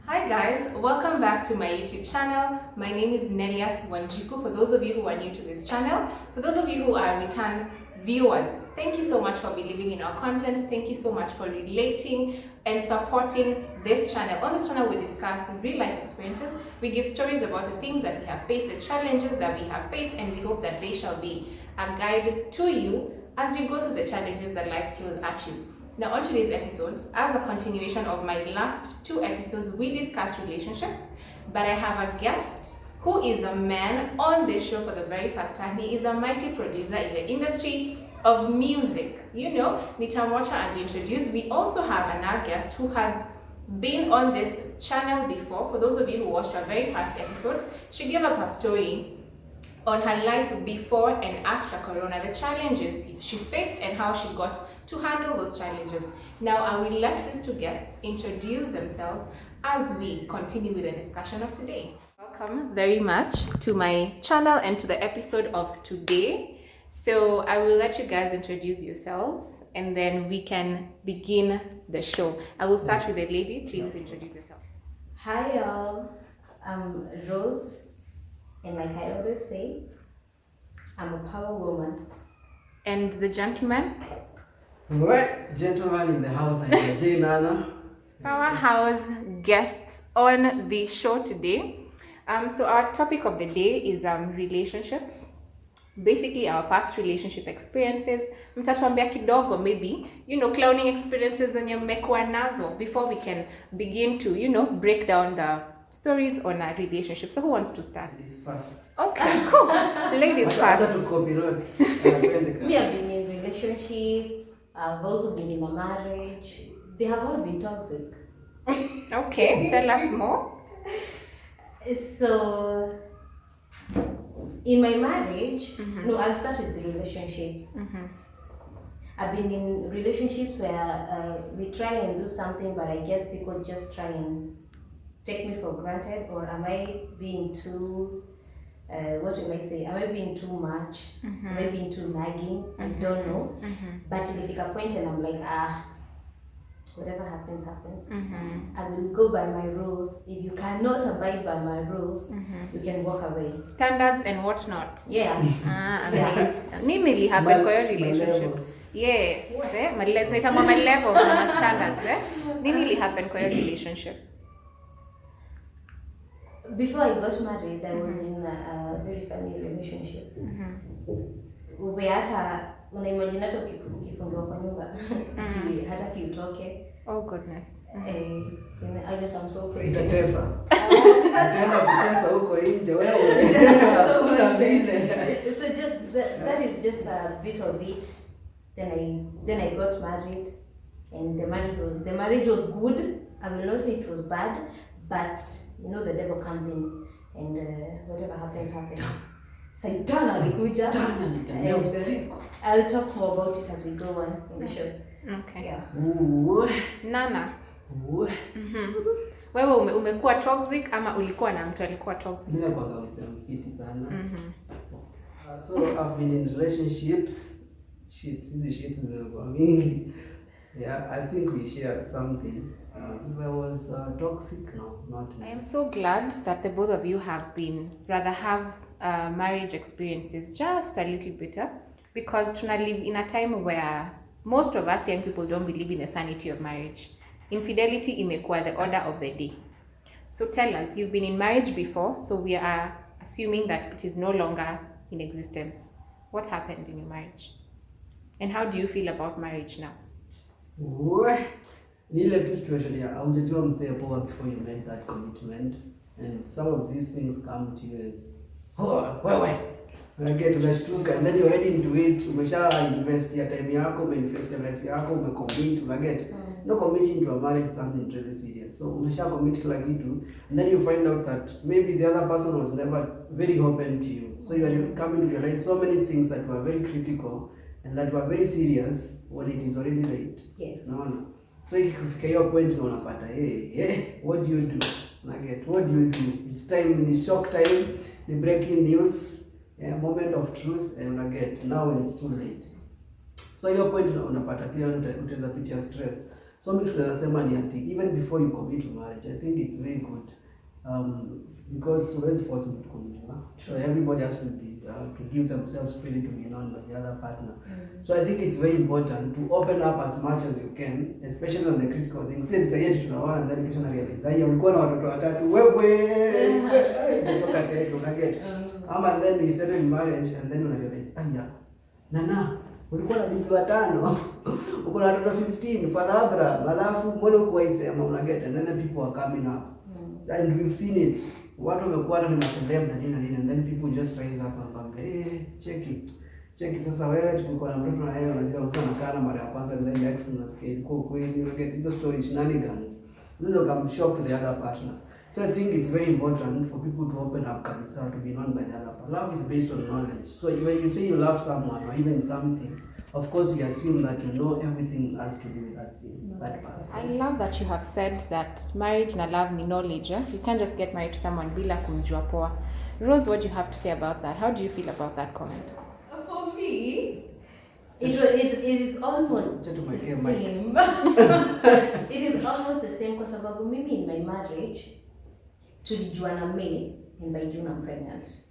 Hi guys, welcome back to my YouTube channel. My name is Nelias Wanjiku. For those of you who are new to this channel, for those of you who are return viewers, thank you so much for believing in our content. Thank you so much for relating and supporting this channel. On this channel, we discuss real life experiences. We give stories about the things that we have faced, the challenges that we have faced, and we hope that they shall be a guide to you as you go through the challenges that life throws at you. Now, on today's episode, as a continuation of my last two episodes, we discuss relationships, but I have a guest who is a man on this show for the very first time. He is a mighty producer in the industry of music. You know, nitamwacha as introduced. We also have another guest who has been on this channel before. For those of you who watched our very first episode, she gave us her story on her life before and after Corona, the challenges she faced and how she got to handle those challenges. Now, I will let these two guests introduce themselves as we continue with the discussion of today. Welcome very much to my channel and to the episode of today. So I will let you guys introduce yourselves and then we can begin the show. I will start with the lady. Please introduce yourself. Hi y'all, I'm Rose, and like I always say, I'm a power woman. And the gentleman? Alright, gentlemen in the house, I'm J.Nana. Powerhouse guests on the show today. So our topic of the day is relationships. Basically our past relationship experiences. Mtatuambia kidogo maybe, clowning experiences zenye mmekuwa nazo before we can begin to, break down the stories on our relationship. So who wants to start? Ladies first. Okay, cool. Ladies first. Me, I've been in relationships, I've also been in a marriage. They have all been toxic. Okay, tell us more. So, in my marriage, no, I'll start with the relationships. I've been in relationships where we try and do something, but I guess people just try and take me for granted, or am I being too, what will I say? Am I being too much? Am I being too nagging? I don't know. But if it a point and I'm like, whatever happens, happens. I will go by my rules. If you cannot abide by my rules, you can walk away. Standards and whatnot. Yeah. Nini li happen kwa your relationship? Yes. My levels and standards. Nini li happen kwa your relationship? Before I got married, I was in a very funny relationship. Where hata unaimagine hata ukifungiwa kwa nyumba hata kiutoke. Oh goodness. I guess I'm so pretty. Tetesa. Tena kucheza huko nje wewe. So just that is just a bit of it. Then I got married, and the marriage was good. I will not say it was bad, but the devil comes in and whatever happens. Satan alikuja, and I'll talk more about it as we go on in the show. Okay. Yeah. Nana. Wewe umekuwa toxic ama ulikuwa na mtu alikuwa toxic? Mimi nakwanga msemo sana. So I've been in relationships. Hizi shits zilikuwa mingi. Yeah, I think we shared something. If I was toxic, no, not me. I am so glad that the both of you have marriage experiences just a little better, because tuna live in a time where most of us young people don't believe in the sanity of marriage. Infidelity imekuwa the order of the day. So tell us, you've been in marriage before, so we are assuming that it is no longer in existence. What happened in your marriage? And how do you feel about marriage now? Ni ile tu situation ya haujajua msee poa before you made that commitment, and some of these things come to you as wewe unashtuka, and then you're ready into it. Umesha invest ya time yako, umeinvest ya life yako, umecommit, no committing to a marriage something really serious. So umesha commit kila kitu, and then you find out that maybe the other person was never very open to you. So you are coming to realize so many things that were very critical and that were very serious when it is already late. Yes. No. So ikifika hiyo point na unapata what do you do? What do you do? It's time, it's shock time, the breaking news, moment of truth, and now when it's too late. So hiyo point unapata pia utaweza pitia stress. So mimi tunasema ni ati even before you commit to marriage, I think it's very good. Because huwezi force mtu to commit, so everybody has to be to give themselves freely to be known by the other partner. So I think it's very important to open up as much as you can, especially on the critical things. Say it's tunaoa and then kisha na realize haya ulikuwa na watoto watatu wewe kutoka tete unaget. And then you settle in marriage and then you realize aya Nana ulikuwa na bibi watano uko na watoto 15 Father Abraham alafu mbona uko isema unaget, and then the people are coming up. And we've seen it. Watu wamekuwa ni maceleb na nini and then people just rise up and come, cheki sasa wewe tulikuwa na mtoto na yeye unajua mtu anakaa mara ya kwanza and then next unasikia kwa kweli you get the story shenanigans. This will come shock to the other partner. So I think it's very important for people to open up kabisa, to be known by the other partner. Love is based on knowledge. So when you say you love someone or even something, of course you assume that you know everything has to do with that thing, that person. I love that you have said that marriage na love ni knowledge. You can't just get married to someone bila kumjua poa. Rose, what do you have to say about that? How do you feel about that comment? For me, it is almost the same. It is almost the same kwa sababu mimi in my marriage tulijuana May and by June I'm pregnant.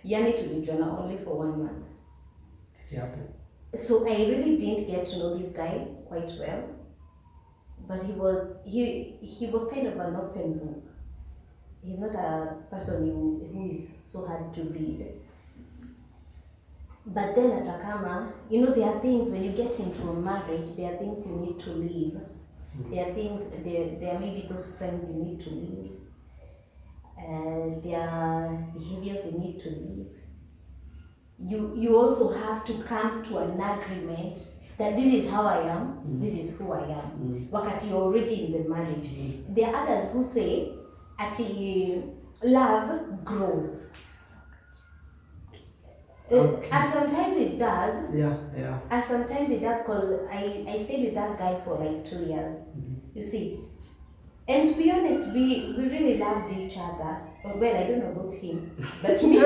Yani tulijuana only for 1 month. It happens. So I really didn't get to know this guy quite well, but he was kind of an open book. He's not a person who is so hard to read. But then atakama, there are things when you get into a marriage, there are things you need to leave. There are things, there are maybe those friends you need to leave. There are behaviors you need to leave. You also have to come to an agreement that this is how I am, this is who I am. Wakati you're already in the marriage. There are others who say, ati love grows. Okay. And sometimes it does. Yeah. And sometimes it does because I stayed with that guy for like 2 years. You see. And to be honest, we really loved each other. Well, I don't know about him, but me.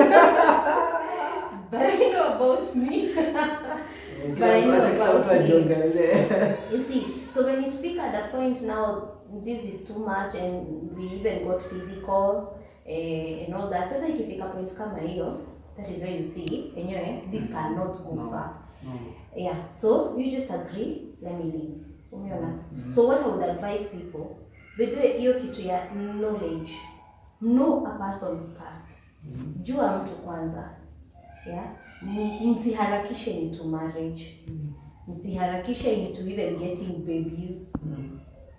But I know about me. But I know about me. You see, so when it's figured at a point now, this is too much, and we even got physical and all that. Sasa ikifika point kama hiyo, that is where you see, anyway, this cannot go far. Yeah, so you just agree, let me leave. So what I would advise people, with hiyo kitu ya knowledge, know a person first. Jua mtu kwanza. Yeah, msiharakishe into marriage. Msiharakishe into even getting babies.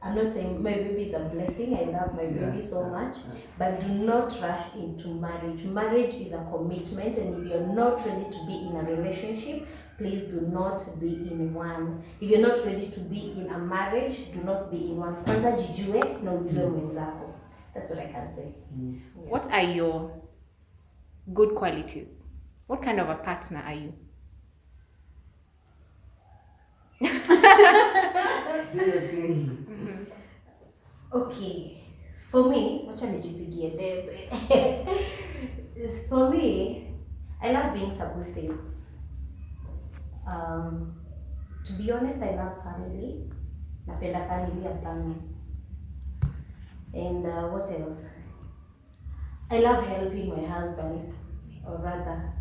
I'm not saying my baby is a blessing. I love my baby so much, but do not rush into marriage. Marriage is a commitment, and if you're not ready to be in a relationship, please do not be in one. If you're not ready to be in a marriage, do not be in one. Kwanza jijue na ujue mwenzako. That's what I can say. What are your good qualities? What kind of a partner are you? Okay, for me, wacha nijipigie debe. For me, I love being submissive. To be honest, I love family. Napenda familia sana. And what else? I love helping my husband, or rather,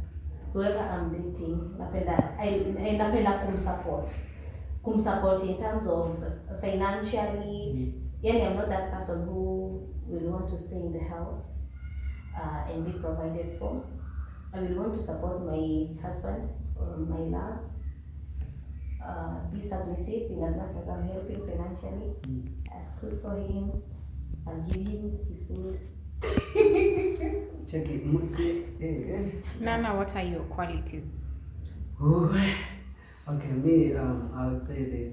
whoever I'm dating. Napenda kumsupport in terms of financially. Yani, I'm not that person who will want to stay in the house and be provided for. I will want to support my husband or my love. Be submissive in as much as I'm helping financially. I'll cook for him. I'll give him his food. Check it. Nana, what are your qualities? Okay, me, I would say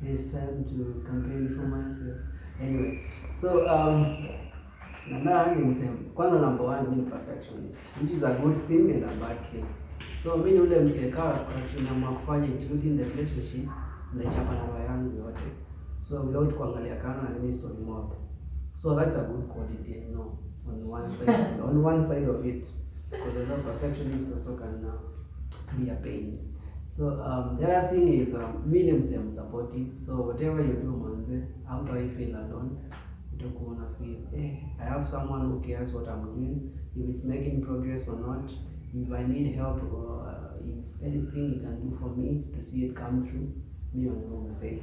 it's time to campaign for myself. Anyway, so Nana himself, kwanza number one, being perfectionist, which is a good thing and a bad thing. So mimi ule mseka tunaamua kufanya including the relationship na chapa na roho yangu yote. So without kuangalia kana na nini story mob. So that's a good quality, on one side of it. So the perfectionist also can be a pain. So the other thing is me ni msee supportive. So whatever you do manze, how do I feel alone? Utakuwa una feel, I have someone who cares what I'm doing, if it's making progress or not, if I need help or if anything you can do for me to see it come through, me on will say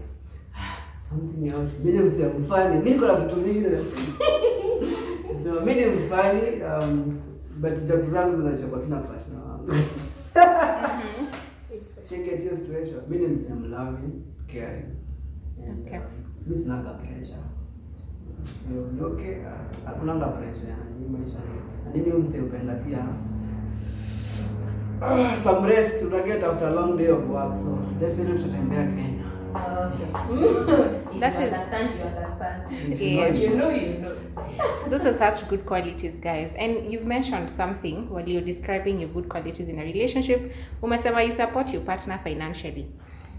something else. Mimi ni msee mfani, mimi niko na vitu vingi na so mimi ni mfani, but joke zangu zinachukua tuna passion wangu. Check it your situation. Mimi ni msee loving, caring. And mimi sina pressure. Okay, hakunanga pressure ni maisha. Na mimi msee upenda pia some rest to get after a long day of work, so definitely tutembea Kenya. Okay. That you understand. Yes. You know. Those are such good qualities, guys. And you've mentioned something while you're describing your good qualities in a relationship. Umesema you support your partner financially.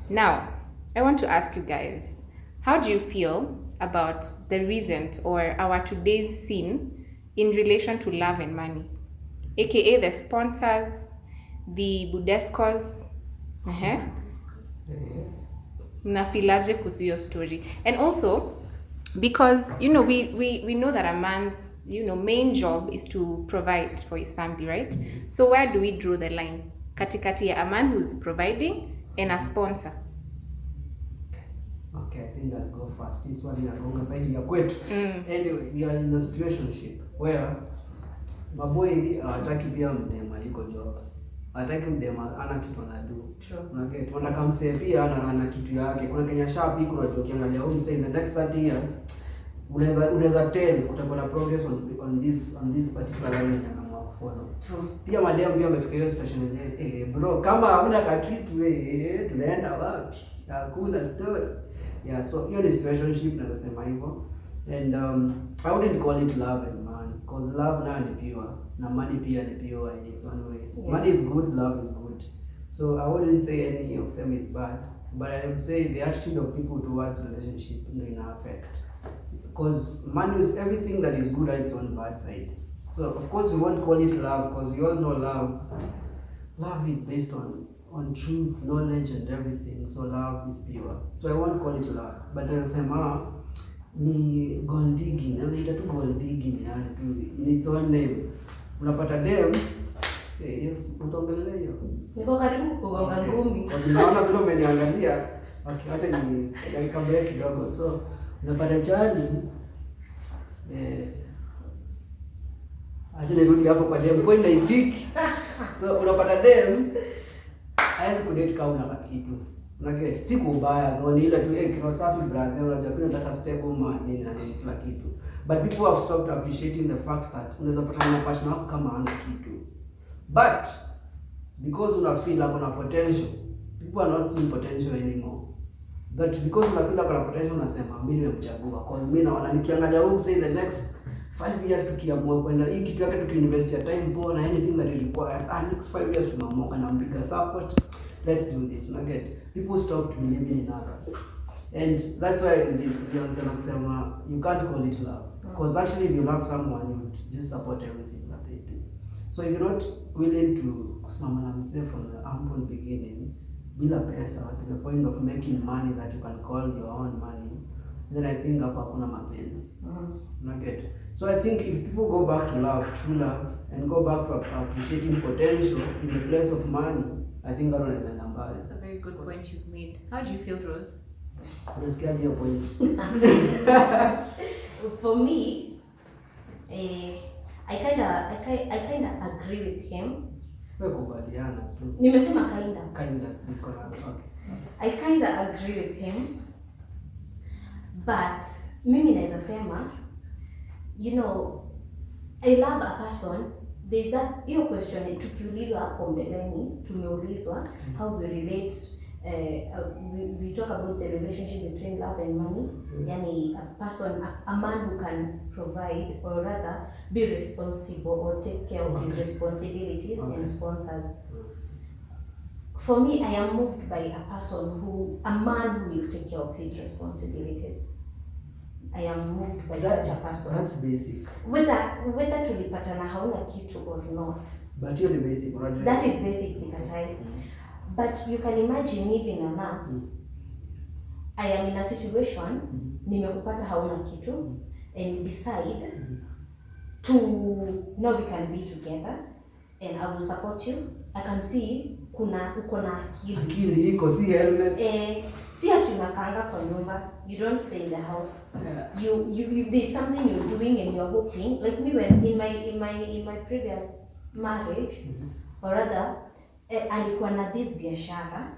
Now, I want to ask you guys, how do you feel about the recent or our today's scene in relation to love and money? AKA the sponsors, the Budescos. Mnafilaje kuhusu hiyo story? And also, because we know that a man's main job is to provide for his family, right? So where do we draw the line katikati ya a man who's providing and a sponsor? Okay, I think I'll go first. This one inagonga side ya kwetu. Anyway, we are in a situationship where maboy hataki pia mdema yuko job. Hataki mdema ana kitu anadu. Unaget, wanataka msee pia ana kitu yake. Kuna Kenya sharp iko unajua ukiangalia home say in the next 30 years unaweza tell kutakuwa na progress on this particular line na follow. Pia madem pia amefika hiyo station yenyewe. Bro, kama hamna kakitu tunaenda wapi? Hakuna story. Yeah, so hiyo ni situationship na nasema hivyo. And I wouldn't call it love and money, because love now is pure, na money pia ni pure in its own way. Yeah. Money is good, love is good. So I wouldn't say any of them is bad, but I would say the attitude of people towards relationship in affect. Because money is everything that is good at its own bad side. So of course we won't call it love, because we all know love is based on truth, knowledge and everything. So love is pure. So I won't call it love, but nasema ni gold digging. Naita tu gold digging, yani tu in its own name. Unapata dem yes, utaongelea hiyo. Niko karibu kugonga ngumi. Unaona vile umeniangalia. Okay, acha ni like break kidogo. So unapata chali acha nirudi hapo kwa dem. Kwa nini ifiki? So unapata dem haiwezi kudate kama una kitu. Unaget, si kubaya, ni ile tu kwa safi brother, unajua kuna nataka stable man nini na nini kila kitu. But people have stopped appreciating the fact that unaweza pata na partner wako kama hana kitu. But because una feel like una potential, people are not seeing potential anymore. But because una feel like una potential, unasema mimi nimemchagua, cause mimi naona nikiangalia huko say the next 5 years tukiamua kwenda hii kitu yake tukiinvest ya time poa na anything that it requires, next 5 years tunaamua na bigger support, let's do this. Unaget, people stopped believing in others, and that's why you can't call it love, because actually if you love someone you would just support everything that they do. So if you're not willing to kusimama na msee from the humble beginning bila pesa to the point of making money that you can call your own money, then I think hapa kuna mapenzi. Unaget. So I think if people go back to love, true love, and go back to appreciating potential in the place of money, I think that one is a number. That's a very good point you've made. How do you feel, Rose? Let's get your point. For me, I kinda agree with him. Kubaliana tu. Nimesema kinda. Kinda siko na okay. I kinda agree with him. But mimi naweza sema, I love a person. There's that hiyo question tukiulizwa hapo mbeleni, tumeulizwa how we relate, we talk about the relationship between love and money. Yani a person, a man who can provide or rather be responsible or take care of his responsibilities and sponsors. For me, I am moved by a man who will take care of his responsibilities. I am moved by such a person. That's basic. Whether tulipatana hauna kitu or not. But you're the basic, right? That is basic, sikatai. But you can imagine even Nana, I am in a situation, nimekupata hauna kitu, and we decide to, now we can be together, and I will support you. I can see uko na akili iko, si helmet. Si ati unakaanga kwa nyumba, you don't stay in the house. Yeah. You there's something you're doing and you're hoping, like me when in my previous marriage, or rather, alikuwa na this biashara,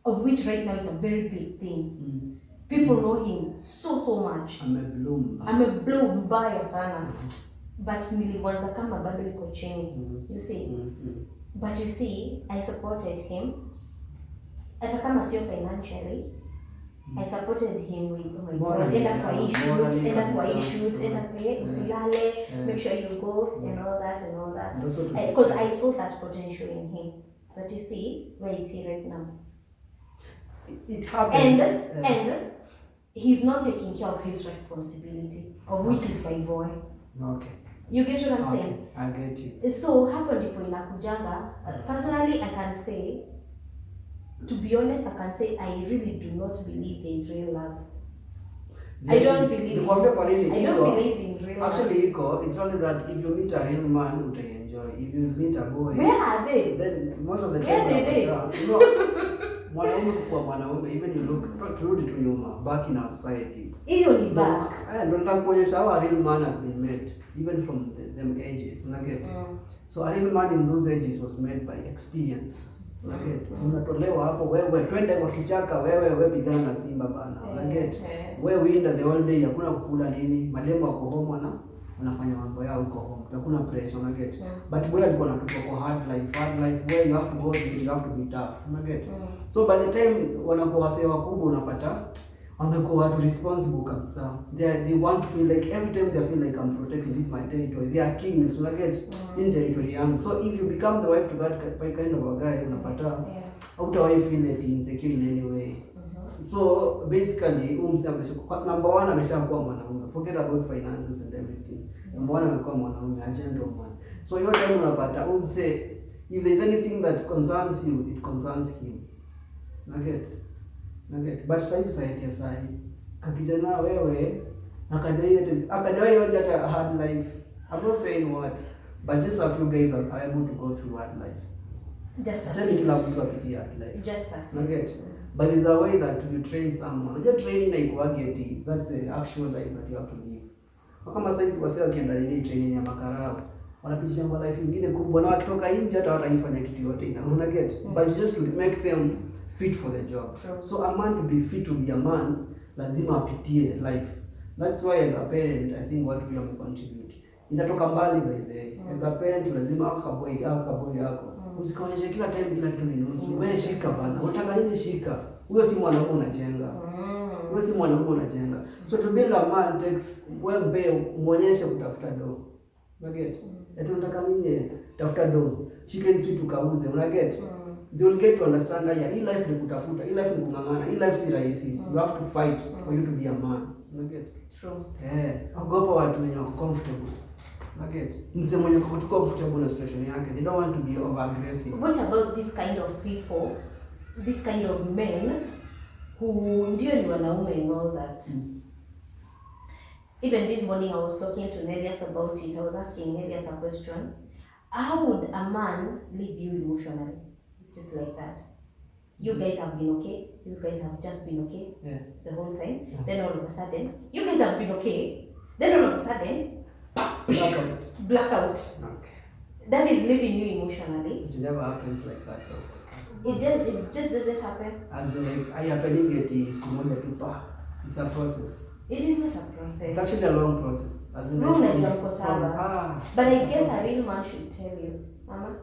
of which right now it's a very big thing. People know him so much. Ameblow mbaya sana. But nilianza kama bado iko chini. You see? But you see, I supported him. Hata kama sio financially, I supported him with my God. Enda kwa hii shoot, enda kwa usilale, make sure you go and all that. Because I saw that potential in him. But you see, where is he right now? It happens. And he's not taking care of his responsibility, of which is my boy. Okay. You get what I'm saying? I get you. So hapo ndipo inakujanga. Personally, I can say, to be honest, I can say I really do not believe there is real love. I don't believe in real love. Actually, it's only that if you meet a real man, you will enjoy. If you meet a boy, where are they? Then most of the time, where are they? You know, mwanaume kwa mwanaume, even you look, turudi tu nyuma, back in our societies. Hiyo ni back. Ndio nataka kuonyesha how a real man has been made, even from them ages. So a real man in those ages was made by experience. Unatolewa hapo, wewe twende kwa kichaka, wewe pigana na simba bana. Wewe winda the whole day, hakuna kukula nini, mademo wako home na wanafanya mambo yao huko home. Hakuna pressure, But wewe alikuwa anatupa kwa hard life where you have to go, you have to be tough, So by the time wanakuwa wasee wakubwa unapata wamekuwa watu responsible kabisa. They want to feel like every time they feel like I'm protecting this my territory. They are kings, in territory yangu. So if you become the wife to that kind of a guy, unapata hautawahi feel like insecure in any way. So basically, number one ameshakuwa mwanaume. Forget about finances and everything. Number one amekuwa mwanaume, a gentleman. So your time unapata say if there's anything that concerns you, it concerns him. But society aside, kakijana wewe akajawahi onja hata hard life. I'm not saying what, but just a few guys are able to go through hard life. Just a few. Kila mtu apitie hard life. Just a few. But there's a way that you train someone. You're training like wageti. That's the actual life that you have to live. Kama sasa hivi wasio wakienda ile training ya makarao, wanapitisha kwa life nyingine kubwa na wakitoka nje hata wataifanya kitu yote ina. But just to make them fit for the job. So a man to be fit to be a man, lazima apitie life. That's why as a parent, I think what we have to contribute. Inatoka mbali by the way. As a parent, lazima akaboy yako. Usikaonyeshe kila time kila kitu ni nusu. Wewe shika bana. Unataka nini shika? Huyo si mwanaume unajenga. So to build a man takes muonyeshe kutafuta do. Tunataka nini? Tafuta do. Shika hizi tukauze. They will get to understand that hii life ni kutafuta, hii life ni kung'ang'ana, hii life si rahisi. You have to fight for you to be a man. True. Ogopa watu wenye wako comfortable. Mse mwenye uko comfortable na situation yake. They don't want to be over aggressive. What about this kind of people, this kind of men who ndio ni wanaume and all that? Even this morning I was talking to Nelias about it. I was asking Nelias a question. How would a man leave you emotionally? Just like that. You guys have been okay. You guys have just been okay the whole time. Then all of a sudden, you guys have been okay. Then all of a sudden, blackout. Okay. That is leaving you emotionally. It never happens like that though. It just doesn't happen. As in like, I happening is it's a process. It is not a process. It's actually a long process. As in no, but I guess a real man should tell you, Mama.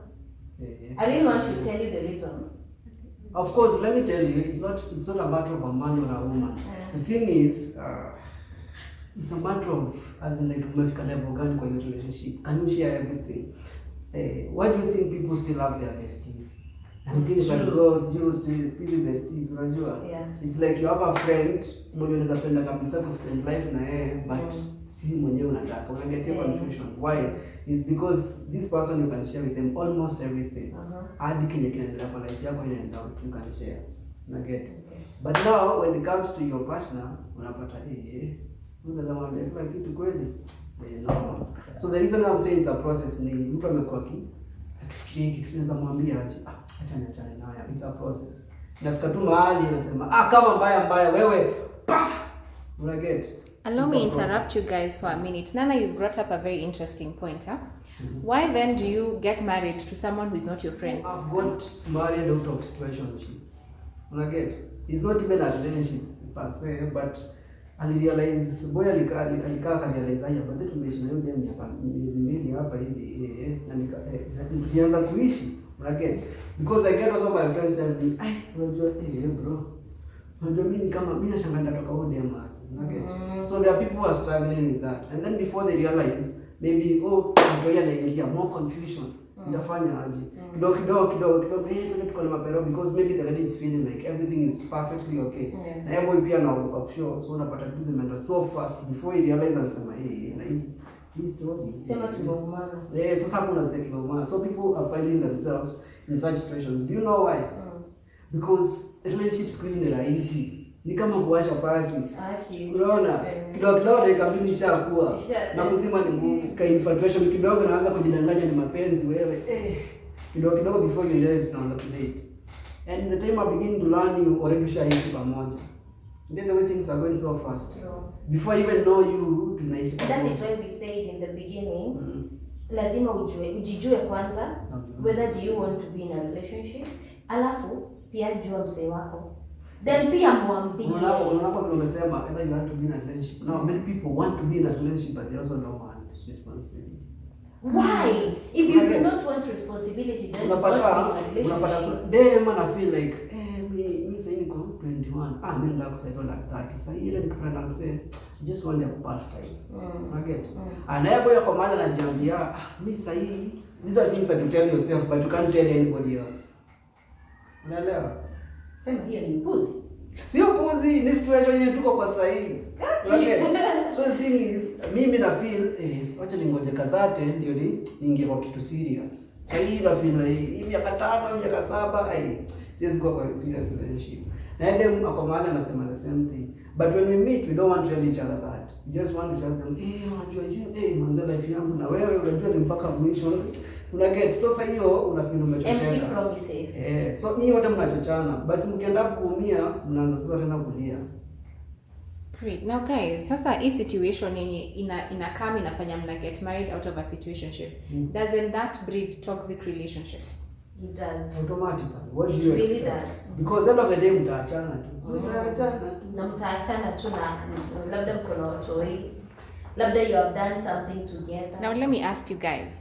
A real man should tell you the reason. Of course, let me tell you, it's not a matter of a man or a woman. The thing is, it's a matter of, as in like, umefika level gani kwa your relationship. Can you share everything? Why do you think people still have their besties? And things like girls, still besties, unajua? It's like you have a friend, mwenye unaweza penda kabisa to spend life na yeye, but si mwenyewe unataka. haraka. Unaget your confusion. Why? It's because this person you can share with them almost everything. Hadi kenye kinaendelea kwa life yako inaenda you can share. Unaget. But now when it comes to your partner, unapata unaweza mwambia kila kitu kweli. No. So the reason I'm saying it's a process ni mtu amekuwa akifikiria kitu tunaweza mwambia acha niachane nayo. It's a process. Nafika tu mahali anasema kama mbaya wewe unaget. Allow me interrupt you guys for a minute. Nana, you brought up a very interesting point, huh? Why then do you get married to someone who is not your friend? I've got married out of situationships. Unaget? It's not even a relationship per se, but I realize boy alikaa akarealize haya baada tumeishi na yule miezi mbili hapa hivi na nikaanza kuishi. Unaget? Because I get also my friends tell me, unajua bro. Unajua mimi kama mimi nashanga toka hodi ya maji. Unaget? So there are people who are struggling with that. And then before they realize maybe ndio anaingia more confusion. Ndafanya aje? Kidogo tuko na mapero because maybe the lady is feeling like everything is perfectly okay. Na yeye pia anaogopa sure. So unapata kitu zimeenda so fast before he realize anasema na hii story sema tumeumana. Sasa hapo unasikia kimeumana. So people are finding themselves in such situations. Do you know why? Because relationships squeeze ni rahisi. Ni kama kuwasha pasi. Unaona? Kidogo dakika mbili ishakuwa. Na kuzima ni ngumu. Ka infatuation kidogo naanza kujidanganya ni mapenzi wewe. Kidogo before you realize unaanza kudate. And the time I begin to learn you already shaishi pamoja. Then the way things are going so fast. Before I even know you tunaishi pamoja. That is why we said in the beginning, lazima ujijue kwanza whether do you want to be in a relationship. Alafu pia jua msee wako. Then pia mwambie. Unapo tunasema either you want to be in a relationship. Now many people want to be in a relationship but they also don't want responsibility. Why? If you do not want responsibility, then you want to be in a relationship. Them and I feel like me saying niko 21. Mimi ndio kusaidia like 30. Sasa ile nikipenda msee just want to pass time. Unaget? Anaye kwa maana anajiambia mimi sasa these are things that you tell yourself but you can't tell anybody else. Unaelewa? Sema hiyo ni upuzi. Sio upuzi, ni situation yetu tuko kwa sahihi. So the thing is, mimi na feel wacha ningoje kadhate ndio niingie kwa kitu serious. Sahihi na feel hii miaka 5, miaka 7, siwezi kuwa kwa serious relationship. Na ndio kwa maana anasema the same thing. But when we meet, we don't want to tell each other that. We just want to tell them, unajua manze life yangu na wewe unajua ni mpaka mwisho. Unaget? So sasa hiyo unafeel umechocheka. Empty promises. So ni wote mnachochana, but mkienda kuumia mnaanza sasa tena kulia. Great. Now guys, sasa hii situation yenye inakam inafanya mna get married out of a situationship. Doesn't that breed toxic relationships? It does. Automatically. What do you really expect? Does. Because end of the day mtaachana tu. Na mtaachana tu na labda mkono watoi. Labda you have done something together. Now let me ask you guys,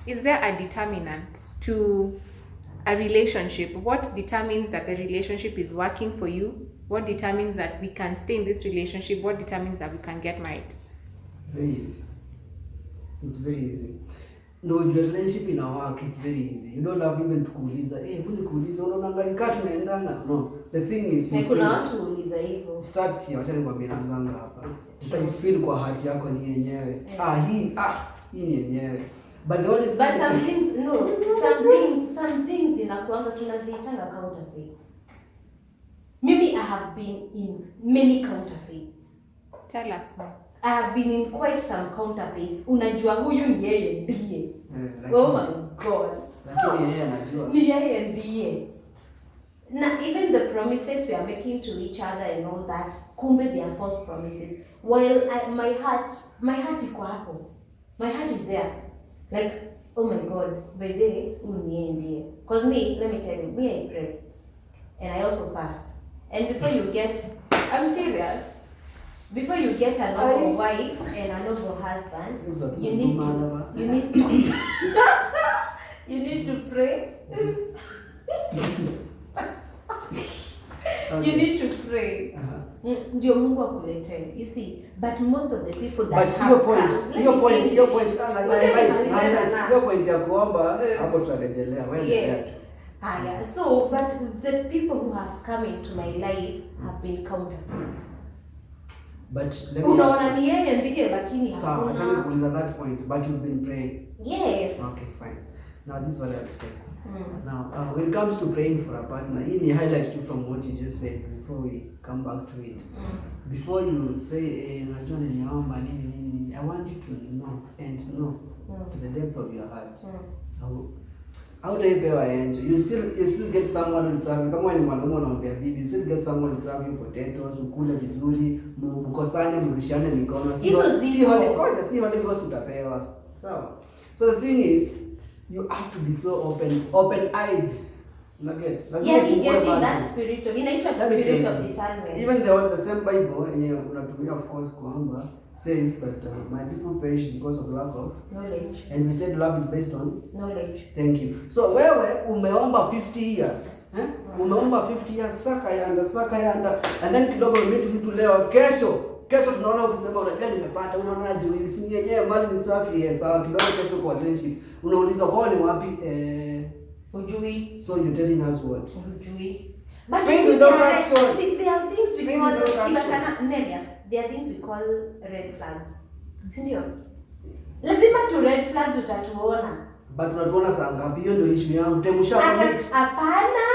is there a determinant to a relationship? What determines that the relationship is working for you? What determines that we can stay in this relationship? What determines that we can get married? Very easy. It's very easy. No, your relationship in our work is very easy. You don't have even to kuuliza, mbona kuuliza unaona ngali kati tunaendana? No. The thing is, kuna watu huuliza hivyo. Starts here, acha nikwambie naanzanga hapa. Feel kwa heart yako ni yenyewe. Hii ni yenyewe. But the only thing some things inakuanga tunaziitanga counterfeits. Mimi I have been in many counterfeits. Tell us more. I have been in quite some counterfeits. Unajua huyu ni yeye ndiye. Oh my God. Lakini yeye anajua. Ni yeye ndiye. Na even the promises we are making to each other and all that, kumbe they are false promises. While my heart iko hapo. My heart is there. Like, oh my God, by the way, uniendie. Because me, let me tell you, I pray. And I also fast. And before you get, I'm serious, before you get a noble wife and a noble husband, you need to pray. You need to pray. Ndio Mungu akuletee. You see, but most of the people that but your point ya kuomba hapo tutarejelea wewe. So but the people who have come into my life have been counterfeits. But let me unaona ni yeye ndiye lakini hakuna. So actually kuuliza that point, but you've been praying. Yes. Okay, fine. Now this is what I have to say. Now, when it comes to praying for a partner, in the highlights too from what you just said before we come back to it. Before you say, I want you to know and know to the depth of your heart. How do you pay our angel? You still get someone who will serve you. Kama ni mwanaume unaombea bibi, you still get someone who will serve you potatoes, ukule vizuri, mkosane, mrudishane mikono. Si Holy Ghost utapewa. So the thing is, you have to be so open-eyed. Yeah, you get in that spirit of discernment. Even the same Bible, of course, kuomba, says that my people perish because of lack of knowledge. And we said love is based on knowledge. Thank you. So wewe umeomba 50 years. Umeomba 50 years, saka yanda. And then kidogo meet mtu leo, kesho tunaona ukisema unajua nimepata, unaonaje wewe si yenyewe mali ni safi sawa, kidogo kesho kwa relationship. Unauliza kwa ni wapi ujui. So you telling us what? Ujui. But things without action. See, there are things we call there are things we call red flags. Sindio? Lazima tu red flags utatuona. But unatuona saa ngapi? Hiyo ndio issue yangu. Temusha commit. Hapana.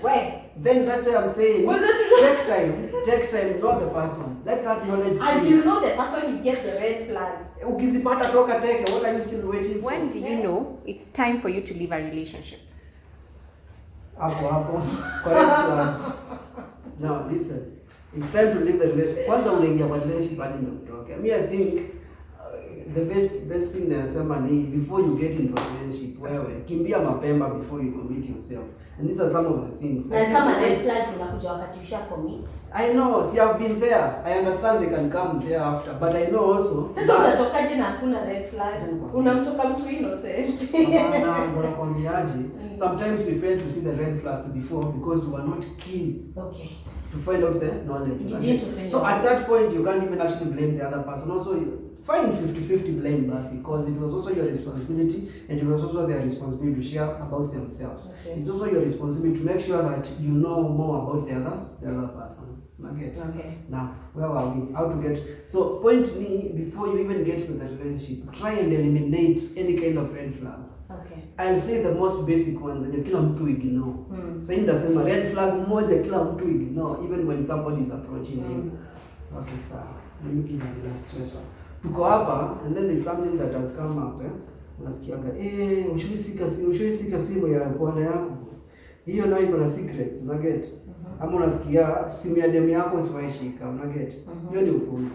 Wait. Then that's why I'm saying take time, know the person. Let that knowledge as you know the person, you get the red flags. Ukizipata toka teke, what are you still waiting for? When do you know it's time for you to leave a relationship? Hapo. Correct flags. Now listen. It's time to leave the relationship. Kwanza unaingia kwa relationship hadi ndio kutoka. Me, I think the best thing nasema ni before you get into a relationship, wewe kimbia mapema before you commit yourself. And these are some of the things. Na kama red flags unakuja wakati usha commit. I know, see, I've been there. I understand they can come there after, but I know also. Sasa utatokaje na hakuna red flags? Unamtoka mtu innocent. Hapana, bora kwambiaje. Sometimes we fail to see the red flags before because we are not keen. Okay. To find out the knowledge. You didn't. So at that point, you can't even actually blame the other person. Also, find 50-50 blame, because it was also your responsibility, and it was also their responsibility to share about themselves. Okay. It's also your responsibility to make sure that you know more about the other person. Okay. Now, where are we? How to get? So, point me before you even get to the relationship. Try and eliminate any kind of red flags. Okay. I'll say the most basic ones, and kila mtu ignore. So in the same red flag moja kila mtu ignore, even when somebody is approaching you. Okay, sir. Let me give you an illustration. Tuko hapa, and then there's something that has come up. Unasikiaga, ushaisika simu ya bwana yako. Hiyo nayo iko na secrets, unaget? Ama unasikia simu ya demu yako isiwaishika, unaget? Hiyo ni upuzi.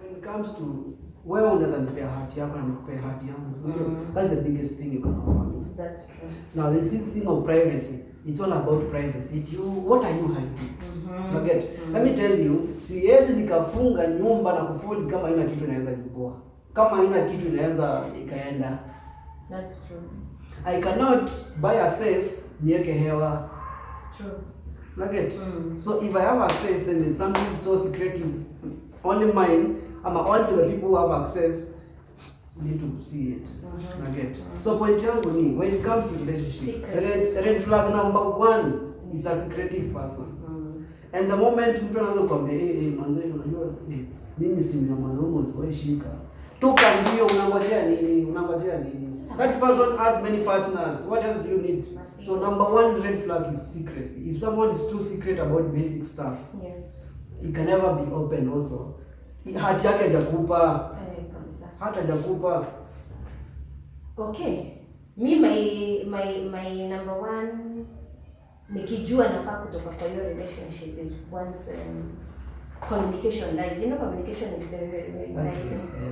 When it comes to wewe unaweza nipea hati yako na nikupea hati yangu. That's the biggest thing you can offer me. That's true. Now this thing of privacy, it's all about privacy. What are you hiding? Unaget? Let me tell you, siwezi nikafunga nyumba na kufuli kama haina kitu inaweza jiboa. Kama haina kitu inaweza ikaenda. That's true. I cannot buy a safe niweke hewa. True. Unaget? So if I have a safe, then it's something so secret, it's only mine. Only to the people who have access need to see it. Unaget? So point yangu ni, when it comes to relationship, red flag number 1 is a secretive person. And the moment mtu anaanza kuambia manze unajua mimi si mwanaume usiwaishika. Toka ndio unangojea nini? That person has many partners. What else do you need? So number 1 red flag is secrecy. If someone is too secret about basic stuff, yes, he can never be open also. Hati yake hajakupa. Hata hajakupa. Okay. Me my number 1 nikijua nafaa kutoka kwa your relationship is once communication lies. You know, communication is very nice.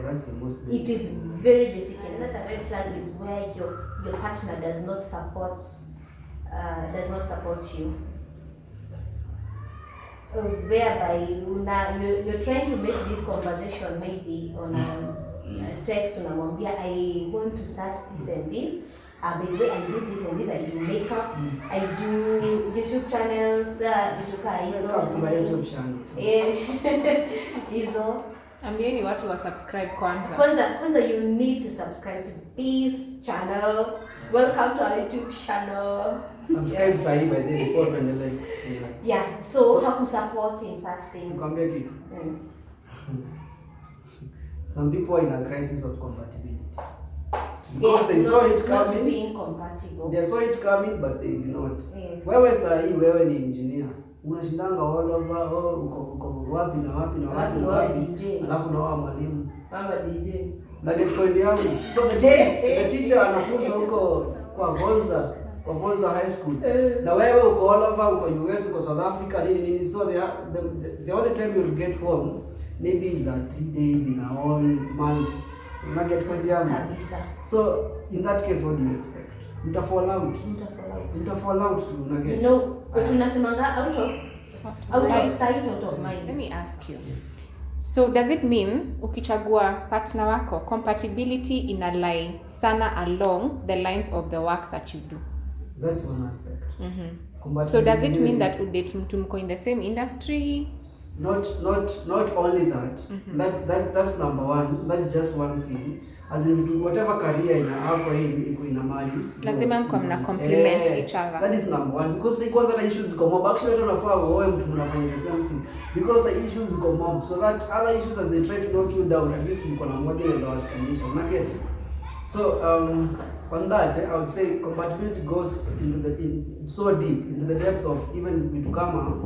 That's the most basic. It is very basic. Another red flag is where your partner does not support you. Whereby you're trying to make this conversation maybe on a text, unamwambia I want to start this and this. By the way, I do this and this. I do makeup. I do YouTube channels. YouTube channel. Hizo. Ambieni watu wa subscribe kwanza. Kwanza you need to subscribe to this channel. Welcome to our YouTube channel. Subscribe sahi by the before tuendelee. Yeah, so hakusupport in such things. Nikwambia kitu. Some people are in a crisis of compatibility. Because they saw it coming. Being compatible. They saw it coming but they ignored. Yes. Wewe sahi wewe ni engineer. Unashindanga all over, uko wapi na wapi na wapi na wapi. Alafu na wao mwalimu. Mama DJ. Na get point yangu. So the teacher anafunza huko kwa Bonza High School. Na wewe uko all over, uko US, uko South Africa, nini. So the only time you'll get home maybe is 3 days in a whole month. Una get point yangu. Kabisa. So in that case, what do you expect? Mta fall out tu, una get. You know, tunasemanga out of sight, out of mind. Let me ask you. So does it mean ukichagua partner wako compatibility ina lie sana along the lines of the work that you do? That's one aspect. So does it mean that udate mtu mko in the same industry? Not only that. That's number one. That's just one thing. As in whatever career ina mali. Lazima mko mna complement each other. That is number one. Because kwanza the issues ziko mob. Actually watu wanafaa wewe mtu mnafanya the same thing. Because the issues ziko mob. So that other issues as they try to knock you down, at least mko na moja ya washikanisha. Una get? So on that, I would say compatibility goes so deep into the depth of even vitu kama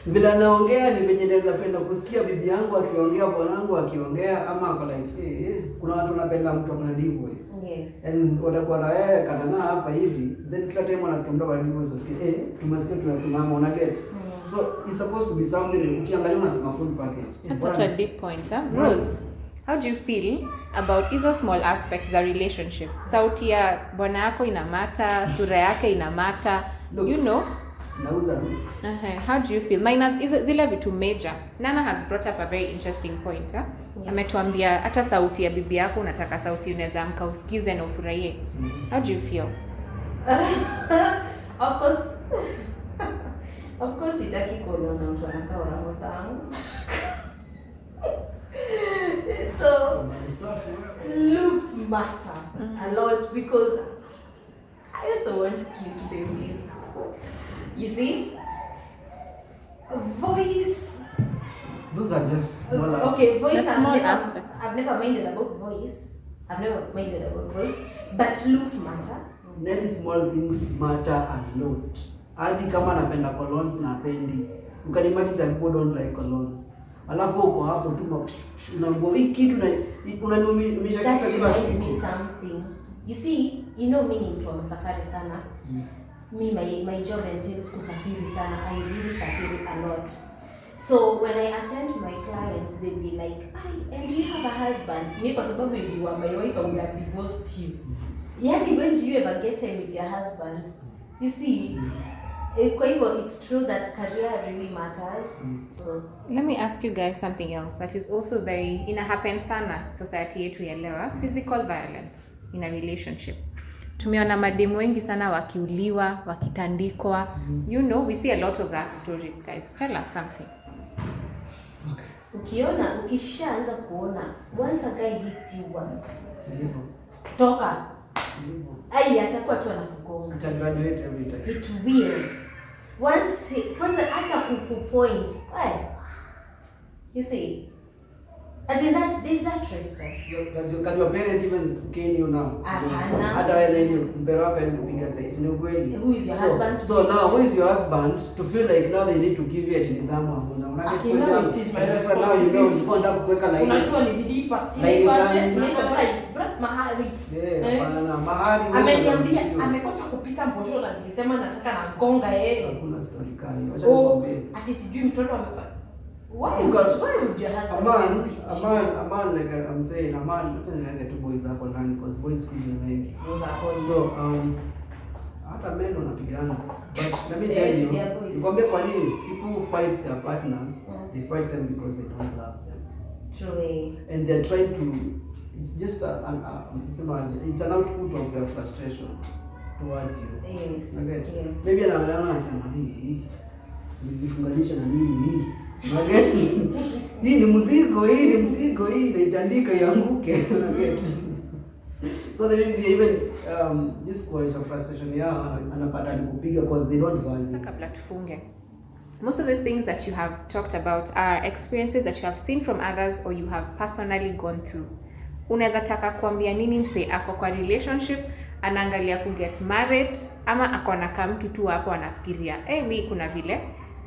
Vila naongea ni venye naweza penda kusikia bibi yangu akiongea, bwanangu akiongea, ama ako like kuna watu wanapenda mtu akona deep voice. Yes. And watakuwa na wewe kanana hapa hivi, then kila time wanasikia mtu akona deep voice, tumesikia tunasimama, una get. So it's supposed to be something ukiangalia unasema full package. That's such a deep point, huh? Rose, how do you feel about hizo small aspects za relationship? Sauti ya bwana yako inamata, sura yake inamata, you know? Nauza looks. How do you feel? Minus zile vitu major. Nana has brought up a very interesting point. Yes. Ametuambia hata sauti ya bibi yako unataka sauti unaweza amka usikize na ufurahie. How do you feel? Of course itaki kuona mtu anakaa orangutan. So looks matter a lot because I also want cute babies. You see, voice. Those are just small aspects. Okay, voice. Small aspects. I've never minded about voice, but looks matter. Many small things matter a lot. Hadi kama napenda colognes na pendi. You can imagine that people don't like colognes. Alafu uko hapo tu unaambia hii kitu na unanumisha kitu kila siku. That me something. You see, you know me ni mtu wa safari sana. Me, my job entails kusafiri sana. I really safiri a lot. So when I attend my clients, they'll be like, and do you have a husband? Me, kwa sababu you are my wife, I would have divorced you. Yani, when do you ever get time with your husband? You see, kwa hivyo it's true that career really matters. So let me ask you guys something else that is also very ina happen sana society yetu ya leo, physical violence in a relationship. Tumeona mademu wengi sana wakiuliwa, wakitandikwa. You know, we see a lot of that stories, guys. Tell us something. Okay. Ukishaanza kuona once a guy hits you once. Toka. Atakuwa tu anakugonga. Graduate every time. It will. Once hata kukupoint. You see? As in that, there's that respect. Can your parent even cane you now? Hata wewe ndio mbele wako hizo kupiga sasa. Ni ukweli. Who is your husband? So now who is your husband to feel like now they need to give you a nidhamu hakuna. Unataka now it is my responsibility. Now you know unakwenda kuweka line. Unajua nilijipa. Mahari. Hapana mahari. Ameniambia amekosa kupika mbojo na nilisema nataka na ngonga yeye. Hakuna story kali. Acha nikwambie. Ati sijui mtoto amefanya. Why would your husband a man like I'm saying, a man, let's say two boys hapo ndani because boys squeeze wengi. So hata men wanapigana. But let me tell you, nikwambie kwa nini people fight their partners, they fight them because they don't love them. True. And they're trying to, it's just it's an output of their frustration towards you. Yes. Okay? Yes. Maybe anasema hii nizifunganisha na mimi hii. Okay? hii ni mzigo, hii inaitandika ianguke. So they will be even just cause of frustration yao anapata alikupiga because they don't value. Kabla tufunge. Most of these things that you have talked about are experiences that you have seen from others or you have personally gone through. Unaweza taka kuambia nini mse ako kwa relationship anaangalia ku get married ama ako na kamtu tu hapo anafikiria mimi kuna vile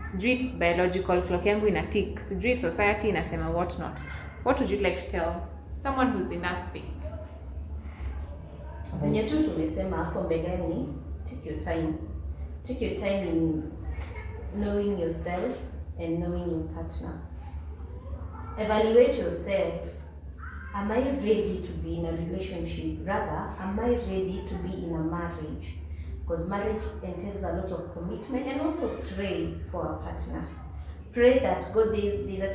sijui biological clock yangu ina tick, sijui society inasema what not. What would you like to tell someone who's in that space? Wenye tu tumesema hapo mbeleni, take your time. Take your time in knowing yourself and knowing your partner. Evaluate yourself. Am I ready to be in a relationship? Rather, am I ready to be in a marriage? Because marriage entails a lot of commitment, and also pray for a partner. Pray that God, there's a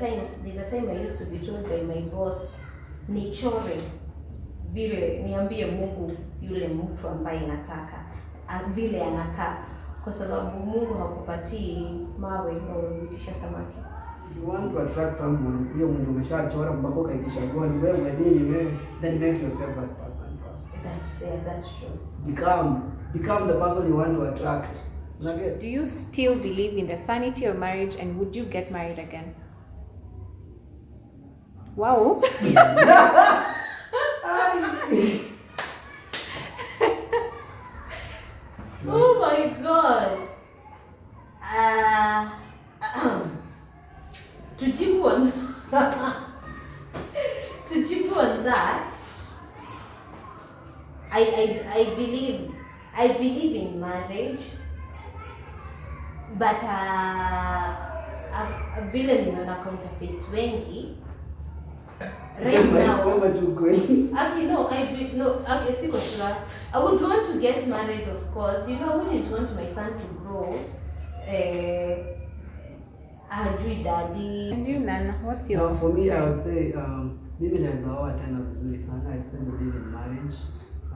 time I used to be told by my boss, nichore vile niambie Mungu yule mtu ambaye nataka vile anakaa, kwa sababu Mungu hakupatii mawe na unavitisha samaki. You want to attract someone, hiyo mwenye umeshachora mpaka kaikishagua ni wewe wewe, then make yourself that person first. That's true. Become the person you want to attract. Do you still believe in the sanity of marriage, and would you get married again? Wow. Oh my God. Tujibu on that. I believe in marriage, but vile nimeona counterfeits wengi right now. Siko sure. I would want to get married, of course. You know, I wouldn't want my son to grow daddy. And you, Nana, what's your... For me, I would say, mimi naweza oa tena vizuri sana. I still believe in marriage.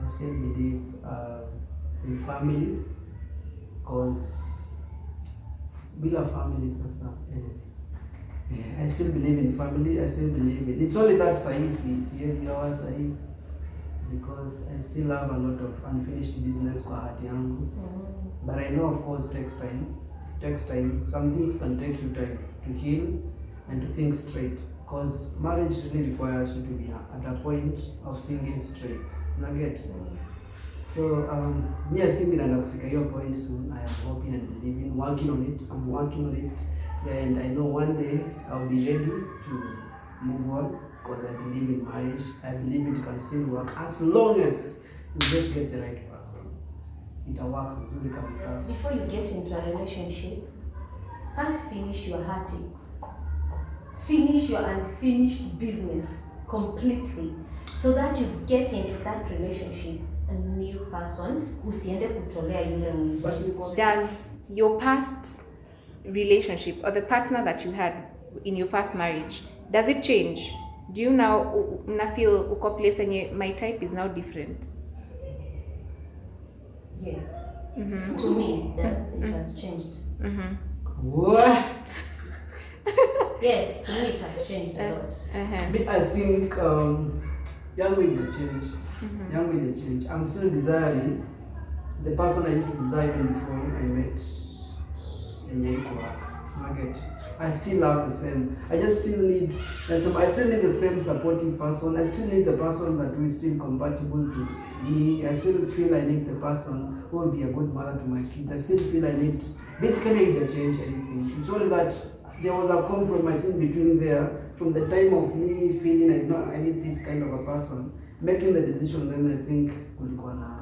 I still believe in family. Because bila family sasa. I still believe in family. I still believe in... It's only that siwezi oa sahi. Because I still have a lot of unfinished business kwa hati yangu. But I know, of course, it takes time. Some things can take you time to heal and to think straight. Because marriage really requires you to be at a point of thinking straight. So me, I think that I'll figure your point soon. I am hoping and believing, working on it. I'm working on it, and I know one day I'll be ready to move on. Because I believe in marriage. I believe it can still work as long as you just get the right person. It'll work vizuri kabisa. Before you get into a relationship, first finish your heartaches. Finish your unfinished business completely, so that you get into that relationship a new person. Usiende kutolea yule mwingine. Does your past relationship or the partner that you had in your first marriage, does it change? Do you now feel uko place and my type is now different? Yes. To me, it has changed. What? Yes, to me it has changed a lot. I think young will change. Young will change. I'm still desiring the person I used to desire even before I met I still have the same. I still need the same supporting person. I still need the person that will still compatible to me. I still feel I need the person who will be a good mother to my kids. I still feel I need, basically it didn't change anything. It's only that there was a compromise in between there from the time of me feeling I need this kind of a person. Making the decision, then I think kulikuwa na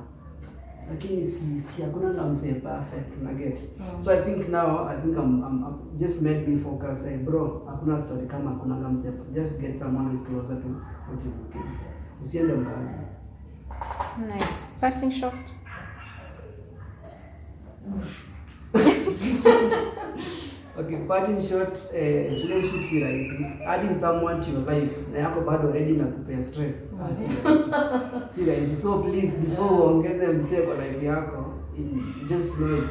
lakini si hakuna na mse perfect get. So I think now I'm just made me focus, say bro, hakuna story kama hakuna mse, just get someone who is closer to what you're looking for. Usiende mbali. Nice. Parting shots. Okay, parting shot, relationship si rahisi. Adding someone to your life na yako bado already inakupea stress. Si rahisi. So please, before uongeze mse kwa life yako, just know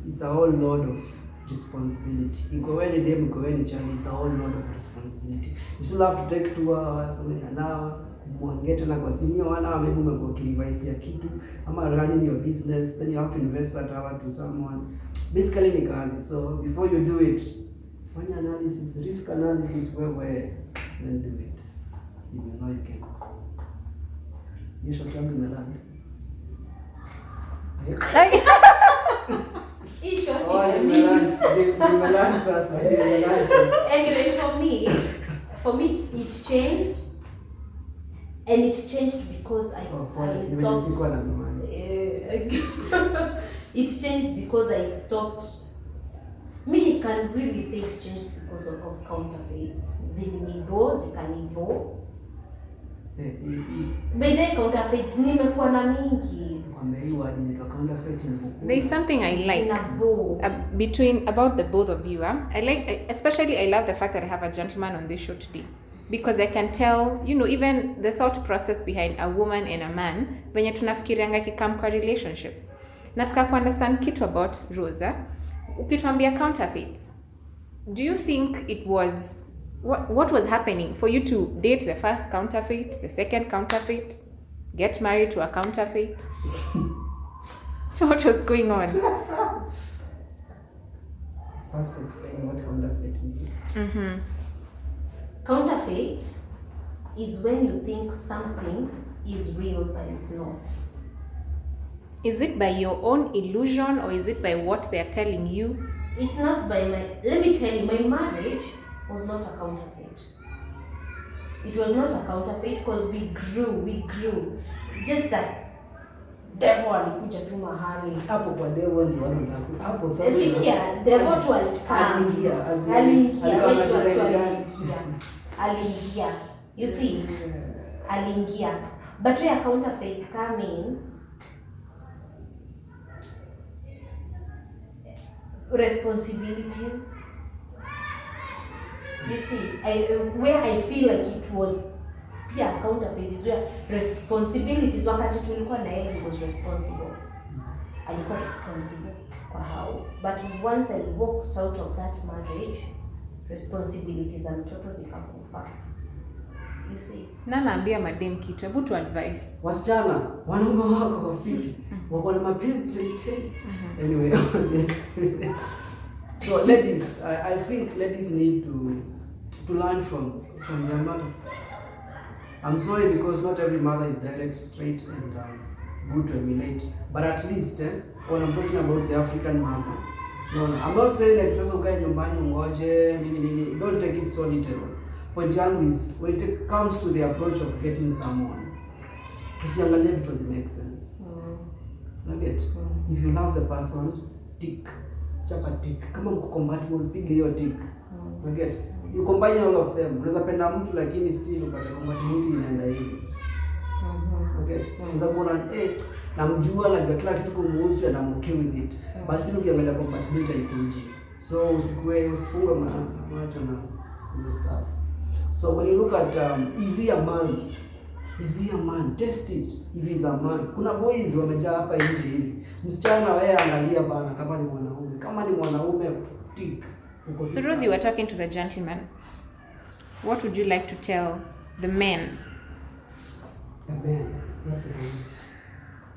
it's a whole load of responsibility. Iko wewe ni dem, iko wewe ni child, it's a whole lot of responsibility. You still have to take 2 hours or an hour, mwongee tena kwa simu 1 hour, maybe umekuwa ukirevise ya kitu ama running your business, then you have to invest that hour to someone. Basically ni kazi. So before you do it, fanya analysis, risk analysis wewe, then do it. You know you can. You should travel in the land. Anyway, for me it changed, and it changed because I stopped. It changed because I stopped. Me, I can really say it changed because of counterfeits. Zikanibo. But then counterfeit nimekuwa na mingi. There's something I like about the both of you. Especially I love the fact that I have a gentleman on this show today, because I can tell, even the thought process behind a woman and a man venye tunafikirianga kikam kwa relationships. Nataka ku understand kitu about Rosa. Ukituambia counterfeits, do you think it was what was happening for you to date the first counterfeit, the second counterfeit, get married to a counterfeit? What was going on? First, explain what counterfeit means. Counterfeit is when you think something is real but it's not. Is it by your own illusion, or is it by what they are telling you? It's not by let me tell you, my marriage was not a counterfeit. It was not a counterfeit because we grew. Just that devil alikuja tu mahali. Hapo kwa devil ndio wanakuja. Hapo sasa. Sikia, devil tu aliingia. You see? Aliingia. But where counterfeits come in, responsibilities. You see, where I feel like it was counterfeit is where responsibilities, wakati tulikuwa na yeye, he was responsible. Alikuwa responsible kwa hao. But once I walked out of that marriage, responsibilities za mtoto zikakufa. You see. Nana ambia madem kitu, hebu tu advice. Wasichana, wanaume wako wafiti. Wako na mapenzi tele. Anyway. So ladies, I think ladies need to learn from their mothers. I'm sorry because not every mother is direct, straight, and good to emulate. But at least, when I'm talking about the African mother, no, I'm not saying that sasa ukae nyumbani ngoje nini. Don't take it so literal. Point yangu is when it comes to the approach of getting someone, usiangalie vitu make sense. Nugget. If you love the person, tick. Chapa tick. Kama mko compatible, piga hiyo tick. Nugget. You combine all of them. Unaweza penda mtu lakini still upate compatibility inaenda hivi. Okay. Unaweza kuona namjua najua kila kitu kumuhusu and I'm okay with it. Basi ukiangalia compatibility haikuji. So usifunge macho na stuff. So when you look at is he a man? Test it if he's a man. Kuna boys wamejaa hapa nje hivi. Msichana wewe angalia bana kama ni mwanaume. Kama ni mwanaume tick. So Rosie, you were talking to the gentleman. What would you like to tell the men? The men, not the boys.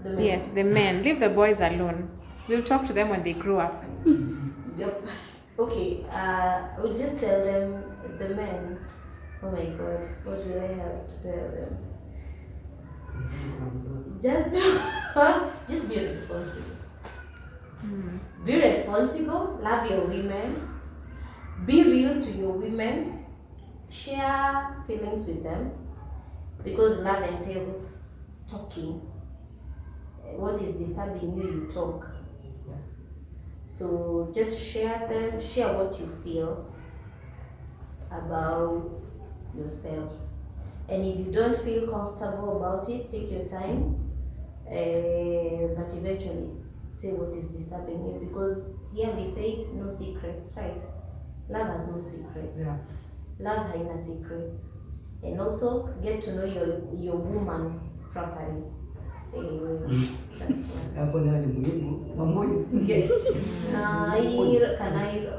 The men. Yes, the men. Leave the boys alone. We'll talk to them when they grow up. Yep. Okay, I would just tell them, the men, oh my God, what do I have to tell them? Just be responsible. Be responsible, love your women, be real to your women, share feelings with them, because love entails talking. What is disturbing you, you talk. So just share them, share what you feel about yourself. And if you don't feel comfortable about it, take your time, but eventually say what is disturbing you, because here we say no secrets, right? Love has no secrets. Yeah. Love haina secrets. And also get to know your woman properly. That's one. Hapo nayo ni muhimu. Mambo Get Kanairo.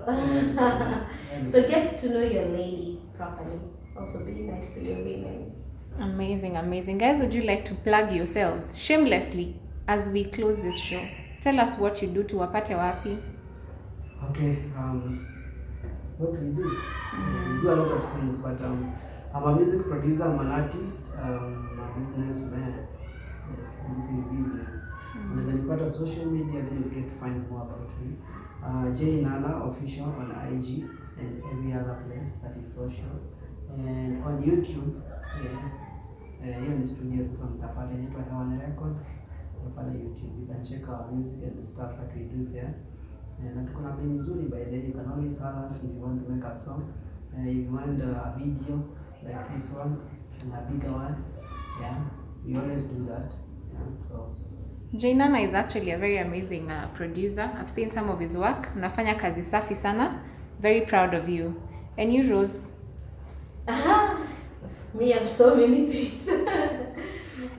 So get to know your lady properly. Also be nice to your women. Amazing, amazing. Guys, would you like to plug yourselves shamelessly as we close this show? Tell us what you do to wapate wapi. Okay, what we do? We do a lot of things, but I'm a music producer, I'm an artist, I'm a businessman. Yes, anything business. Unaweza nipata social media, then you get to find more about me. J.Nana official on IG and every other place that is social. And on YouTube, hiyo ni studio sasa mtapata, inaitwa Hewane Records. Pale YouTube, you can check our music and the stuff that we do there. And tuko na bei mzuri by the way, you can always call us if you want to make a song. If you want a video like this one and a bigger one, yeah, we always do that. Yeah, so J.Nana is actually a very amazing producer. I've seen some of his work. Unafanya kazi safi sana. Very proud of you. And you, Rose? Me have so many things.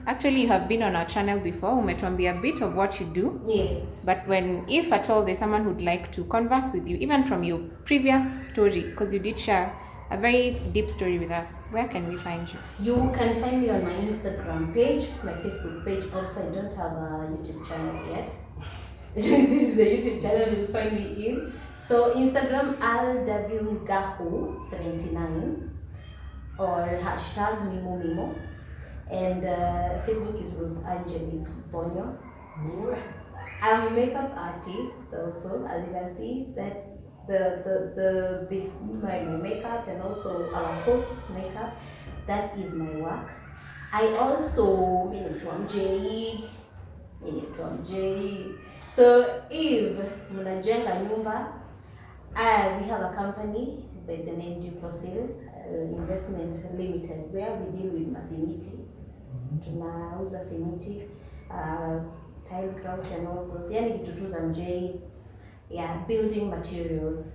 Actually, you have been on our channel before. Umetuambia a bit of what you do. Yes. But if at all there's someone who'd like to converse with you, even from your previous story, because you did share a very deep story with us, where can we find you? You can find me on my Instagram page, my Facebook page. Also, I don't have a YouTube channel yet. This is the YouTube channel you'll find me in. So Instagram alwgahu79 or hashtag mimomimo. And Facebook is Rose Angelis Bonyo. I'm a makeup artist also, as you can see that my makeup and also our host's makeup, that is my work. I also so if mnajenga nyumba, we have a company by the name DedeKalKe Investment Limited where we deal with masimiti. Tunauza simiti, tile grout and all those, yani vitu tu za mjei, yeah, building materials,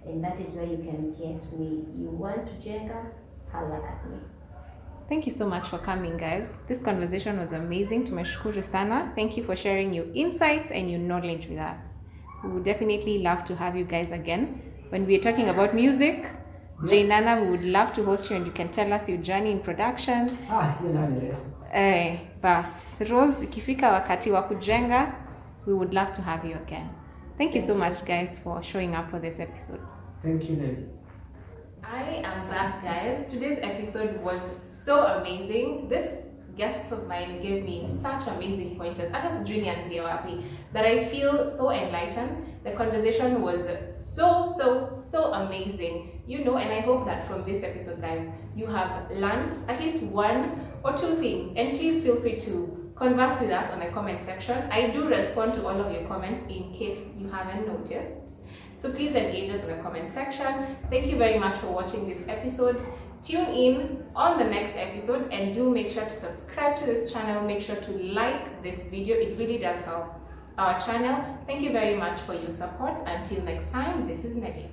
and that is where you can get me. You want to jenga, holla at me. Thank you so much for coming, guys. This conversation was amazing. Tumeshukuru sana. Thank you for sharing your insights and your knowledge with us. We would definitely love to have you guys again. When we're talking about music, J.Nana, we would love to host you and you can tell us your journey in production. Bas, Rose, ikifika wakati wa kujenga, we would love to have you again. Thank you so much, guys, for showing up for this episode. thank you, Nelly. I am back, guys. Today's episode was so amazing. This guests of mine gave me such amazing pointers. I just really but I feel so enlightened. The conversation was so amazing, you know, and I hope that from this episode, guys, you have learned at least one or two things, and please feel free to converse with us on the comment section. I do respond to all of your comments in case you haven't noticed. So please engage us in the comment section. Thank you very much for watching this episode. Tune in on the next episode and do make sure to subscribe to this channel. Make sure to like this video. It really does help our channel. Thank you very much for your support. Until next time, this is Nelly.